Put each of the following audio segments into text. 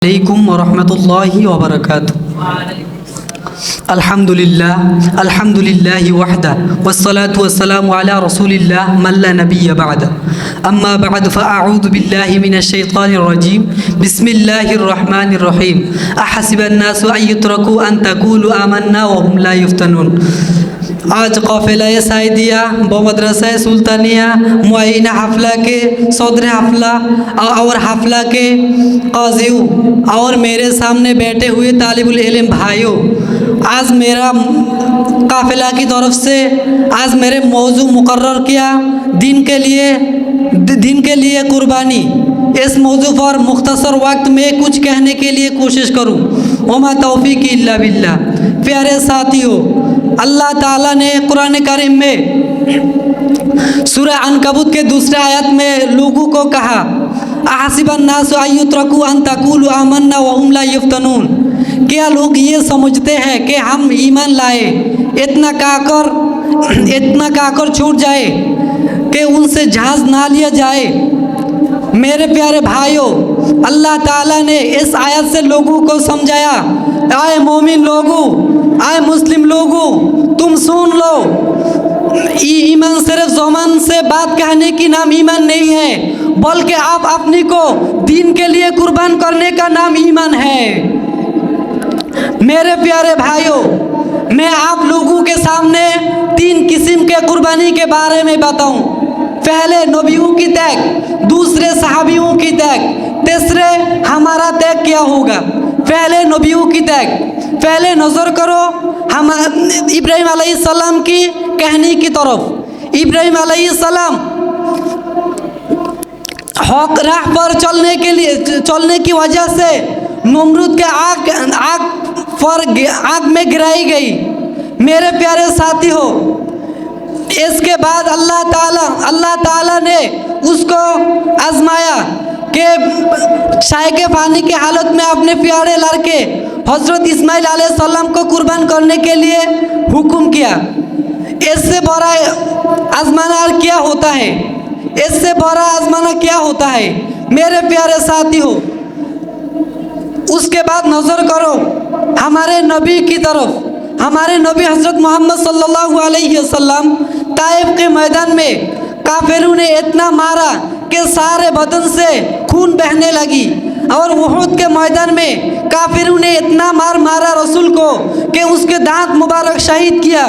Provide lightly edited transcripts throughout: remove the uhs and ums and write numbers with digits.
अलैकुम वरहमतुल्लाहि वबरकातुहू। अल्हम्दुलिल्लाहि वहदा वस्सलातु वस्सलामु अला रसूलिल्लाह मन ला नबिय्य बअद। अम्मा बअद फ़अऊज़ु बिल्लाहि मिनश शैतानिर रजीम। बिस्मिल्लाहिर रहमानिर रहीम। अहसिबन नासु अन युत्रकू अन तक़ूलू आमन्ना व हुम ला युफ्तनून। आज काफ़िला साइदिया व मदरसा सुल्तानिया मुआयन हफ़ला के सदर हफ़ला और हफ़ला के क़ाज़ियों और मेरे सामने बैठे हुए तालिबुल इल्म भाइयों, आज मेरा काफ़िला की तरफ से आज मेरे मौजू मुकर्रर किया दिन के लिए कुर्बानी। इस मौजू पर मुख्तसर वक्त में कुछ कहने के लिए कोशिश करूँ। वमा तौफ़ीक़ी इल्ला बिल्लाह। प्यारे साथियों, अल्लाह ताला ने कुरान करीम में सूरह अनकबूत के दूसरे आयत में लोगों को कहा, अहसिबन नासु अन युत्रकू अन तक़ूलू आमन्ना व हुम ला युफ्तनून। क्या लोग ये समझते हैं कि हम ईमान लाए, इतना कहकर छूट जाए कि उनसे जहाज़ ना लिया जाए। मेरे प्यारे भाइयों, अल्लाह ताला ने इस आयत से लोगों को समझाया, आए मोमिन लोगों, आए मुस्लिम लोगों, तुम सुन लो, ईमान सिर्फ ज़ुबान से बात कहने की नाम ईमान नहीं है, बल्कि आप अपनी को दीन के लिए कुर्बान करने का नाम ईमान है। मेरे प्यारे भाइयों, मैं आप लोगों के सामने तीन किस्म के कुर्बानी के बारे में बताऊं। पहले नबियों की त्याग, दूसरे सहाबियों की त्याग, तीसरे हमारा त्याग क्या होगा। पहले नबियों की त्याग। पहले नज़र करो हम इब्राहिम अलैहिस्सलाम की कहानी की तरफ। इब्राहिम अलैहिस्सलाम हक राह पर चलने की वजह से नमरूद के आग में गिराई गई। मेरे प्यारे साथियों, इसके बाद अल्लाह ताला ने उसको आजमाया कि शाय के पानी की हालत में अपने प्यारे लड़के हज़रत इस्माइल अलैहिस्सलाम को कुर्बान करने के लिए हुक्म किया। इससे बड़ा आजमाना क्या होता है? इससे बड़ा आजमाना क्या होता है मेरे प्यारे साथियों? उसके बाद नज़र करो हमारे नबी की तरफ। हमारे नबी हज़रत मोहम्मद सल्लल्लाहु अलैहि वसल्लम ताइफ के मैदान में काफिरों ने इतना मारा कि सारे बदन से खून बहने लगी, और उहुद के मैदान में काफिरों ने इतना मारा रसूल को कि उसके दांत मुबारक शहीद किया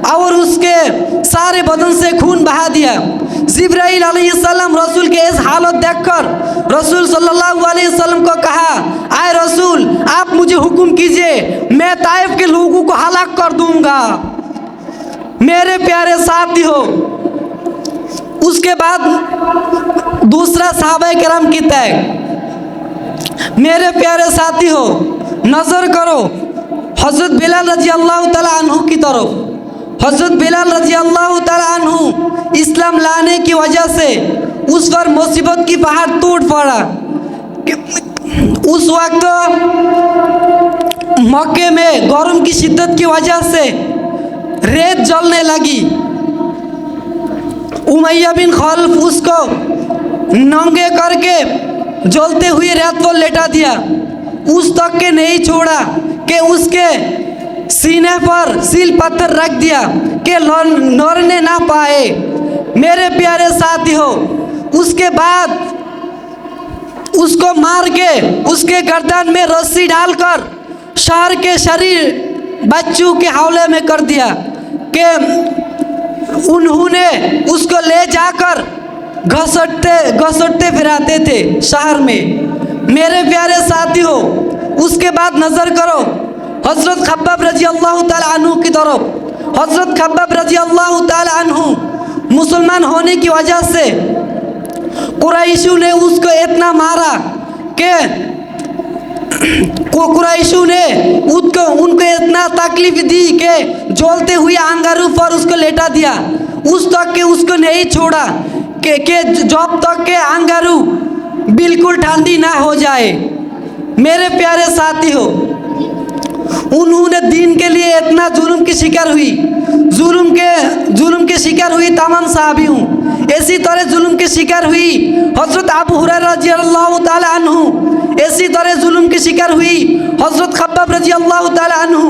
और उसके सारे बदन से खून बहा दिया। जिब्राइल अलैहिस्सलाम रसूल के इस हालत देखकर रसूल सल्लल्लाहु अलैहि वसल्लम को कहा, आए रसूल, आप मुझे हुक्म कीजिए, मैं ताइफ के लोगों को हलाक कर दूंगा। मेरे प्यारे साथियों, उसके बाद दूसरा सहाबा किराम की त्याग। मेरे प्यारे साथियों, नज़र करो हज़रत बिलाल रज़ी अल्लाह ताला अन्हु की तरफ। हज़रत बिलाल रज़ी अल्लाह ताला अन्हु इस्लाम लाने की वजह से उस पर मुसीबत की पहाड़ टूट पड़ा। उस वक्त मक्के में गर्म की शिद्दत की वजह से रेत जलने लगी। उमैया बिन खल्फ उसको नंगे करके जलते हुए रेत पर लेटा दिया। उस तक के नहीं छोड़ा कि उसके सीने पर सील पत्थर रख दिया कि लड़ने ना पाए। मेरे प्यारे साथियों, उसके बाद उसको मार के उसके गर्दन में रस्सी डालकर शहर के शरीर बच्चों के हवाले में कर दिया कि उन्होंने उसको ले जाकर घसटते फिराते थे शहर में। मेरे प्यारे साथियों, उसके बाद नज़र करो हज़रत खब्बाब रज़ी अल्लाह ताला अन्हु की तरफ। हज़रत खब्बाब रज़ी अल्लाह ताला अन्हु मुसलमान होने की वजह से कुरैशियों ने उसको इतना मारा कि कुरैशियों ने उनको इतना तकलीफ दी कि जलते हुए अंगारों पर उसको लेटा दिया। उस तक के उसको नहीं छोड़ा कि जब तक के अंगारू बिल्कुल ठंडी ना हो जाए। मेरे प्यारे साथियों, उन्होंने दीन के लिए इतना जुल्म की शिकार हुई, जुल्म के शिकार हुई तमाम सहाबी हूँ। इसी तरह जुल्म की शिकार हुई हज़रत अबू हुरैरा रज़ियल्लाहु ताला अन्हु, इसी तरह जुल्म की शिकार हुई हज़रत खब्बाब रज़ियल्लाहु ताला अन्हु,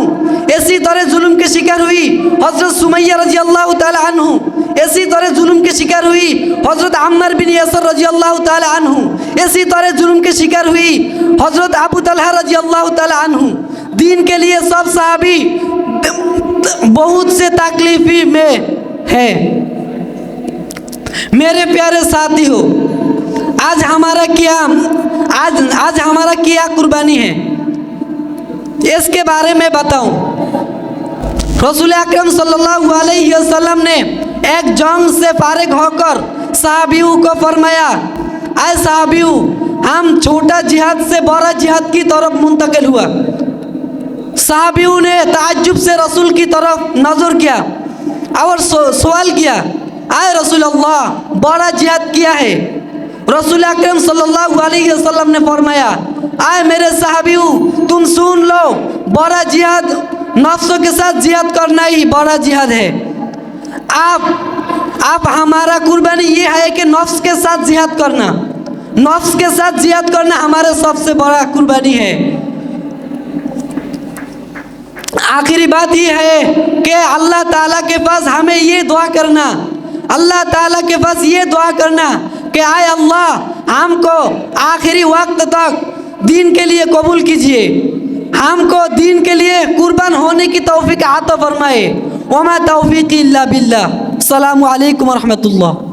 इसी तरह जुल्म की शिकार हुई हज़रत सुमैया रज़ियल्लाहु ताला अन्हु, इसी तरह जुल्म की शिकार हुई हज़रत अम्मार बिन यासिर रज़ियल्लाहु ताला अन्हु, इसी तरह जुल्म की शिकार हुई हज़रत अबू तलहा रज़ियल्लाहु ताला अन्हु। दीन के लिए सब सहाबी बहुत से तकलीफी में है। मेरे प्यारे साथी हो, आज हमारा क्या कुर्बानी है, इसके बारे में बताऊं। रसूल अकरम सल्लल्लाहु अलैहि वसल्लम ने एक जंग से फारिग होकर सहाबियों को फरमाया, आए सहाबियों, हम छोटा जिहाद से बड़ा जिहाद की तरफ मुंतकिल हुआ। सहाबियों ने ताज्जुब से रसूल की तरफ नजर किया और सवाल किया, आए रसूल अल्लाह, बड़ा जिहाद किया है? रसूल अकरम सल्लल्लाहु अलैहि वसल्लम ने फरमाया, आए मेरे सहाबियों, तुम सुन लो, बड़ा जिहाद नफ्सों के साथ जिहाद करना ही बड़ा जिहाद है। आप हमारा कुर्बानी ये है कि नफ्स के साथ जिहाद करना, नफ्स के साथ जिहाद करना हमारा सबसे बड़ा कुर्बानी है। आखिरी बात ये है कि अल्लाह ताला के पास हमें ये दुआ करना, अल्लाह ताला के पास ये दुआ करना कि आए अल्लाह, हमको आखिरी वक्त तक दीन के लिए कबूल कीजिए, हमको दीन के लिए कुर्बान होने की तौफीक अता फरमाए। वमा तौफीकी इल्ला बिल्लाह। अस्सलामु अलैकुम व रहमतुल्लाह।